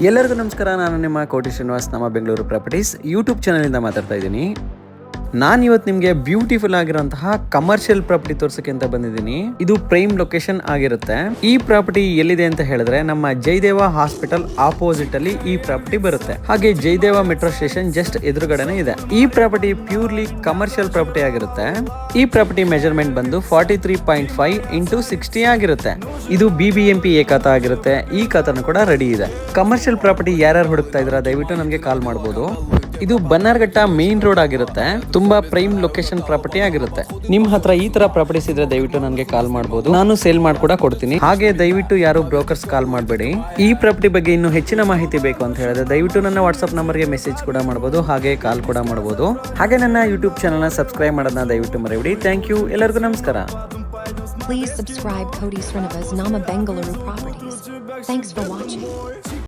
ಎಲ್ಲರಿಗೂ ನಮಸ್ಕಾರ. ನಾನು ನಿಮ್ಮ ಕೋಟಿ ಶ್ರೀನಿವಾಸ್, ನಮ್ಮ ಬೆಂಗಳೂರು ಪ್ರಾಪರ್ಟೀಸ್ ಯೂಟ್ಯೂಬ್ ಚಾನಲಿಂದ ಮಾತಾಡ್ತಾ ಇದ್ದೀನಿ. ನಾನು ಇವತ್ತು ನಿಮಗೆ ಬ್ಯೂಟಿಫುಲ್ ಆಗಿರುವಂತಹ ಕಮರ್ಷಿಯಲ್ ಪ್ರಾಪರ್ಟಿ ತೋರ್ಸಕ್ಕೆ ಅಂತ ಬಂದಿದ್ದೀನಿ. ಇದು ಪ್ರೈಮ್ ಲೊಕೇಶನ್ ಆಗಿರುತ್ತೆ. ಈ ಪ್ರಾಪರ್ಟಿ ಎಲ್ಲಿದೆ ಅಂತ ಹೇಳಿದ್ರೆ ನಮ್ಮ ಜಯದೇವ ಹಾಸ್ಪಿಟಲ್ ಆಪೋಸಿಟ್ ಅಲ್ಲಿ ಈ ಪ್ರಾಪರ್ಟಿ ಬರುತ್ತೆ. ಹಾಗೆ ಜಯದೇವ ಮೆಟ್ರೋ ಸ್ಟೇಷನ್ ಜಸ್ಟ್ ಎದುರುಗಡೆನೆ ಇದೆ. ಈ ಪ್ರಾಪರ್ಟಿ ಪ್ಯೂರ್ಲಿ ಕಮರ್ಷಿಯಲ್ ಪ್ರಾಪರ್ಟಿ ಆಗಿರುತ್ತೆ. ಈ ಪ್ರಾಪರ್ಟಿ ಮೆಜರ್ಮೆಂಟ್ ಬಂದು 43.5 × 60 ಆಗಿರುತ್ತೆ. ಇದು BBMP ಖಾತಾ ಆಗಿರುತ್ತೆ. ಈ ಖಾತಾನು ಕೂಡ ರೆಡಿ ಇದೆ. ಕಮರ್ಷಿಯಲ್ ಪ್ರಾಪರ್ಟಿ ಯಾರ್ಯಾರು ಹುಡುಕ್ತಾ ಇದ್ರ ದಯವಿಟ್ಟು ನನಗೆ ಕಾಲ್ ಮಾಡಬಹುದು. ಇದು ಬನ್ನಾರ್ಘಟ್ಟ ಮೇನ್ ರೋಡ್ ಆಗಿರುತ್ತೆ. ತುಂಬಾ ಪ್ರೈಮ್ ಲೊಕೇಶನ್ ಪ್ರಾಪರ್ಟಿ ಆಗಿರುತ್ತೆ. ನಿಮ್ ಹತ್ರ ಈ ತರ ಪ್ರಾಪರ್ಟೀಸ್ ಇದ್ರೆ ದಯವಿಟ್ಟು ನನಗೆ ಕಾಲ್ ಮಾಡಬಹುದು. ನಾನು ಸೇಲ್ ಮಾಡಿ ಕೂಡ ಕೊಡ್ತೀನಿ. ಹಾಗೆ ದಯವಿಟ್ಟು ಯಾರು ಬ್ರೋಕರ್ಸ್ ಕಾಲ್ ಮಾಡಬೇಡಿ. ಈ ಪ್ರಾಪರ್ಟಿ ಬಗ್ಗೆ ಇನ್ನೂ ಹೆಚ್ಚಿನ ಮಾಹಿತಿ ಬೇಕು ಅಂತ ಹೇಳಿದ್ರೆ ದಯವಿಟ್ಟು ನನ್ನ ವಾಟ್ಸ್ಆಪ್ ನಂಬರ್ಗೆ ಮೆಸೇಜ್ ಕೂಡ ಮಾಡಬಹುದು, ಹಾಗೆ ಕಾಲ್ ಕೂಡ ಮಾಡಬಹುದು. ಹಾಗೆ ನನ್ನ ಯೂಟ್ಯೂಬ್ ಚಾನಲ್ ನ ಸಬ್ಸ್ಕ್ರೈಬ್ ಮಾಡೋದನ್ನ ದಯವಿಟ್ಟು ಮರೆಯಬೇಡಿ. Thank you. ಎಲ್ಲರಿಗೂ ನಮಸ್ಕಾರ. Please subscribe Koti Srinivas Nama Bengaluru Properties. Thanks for watching.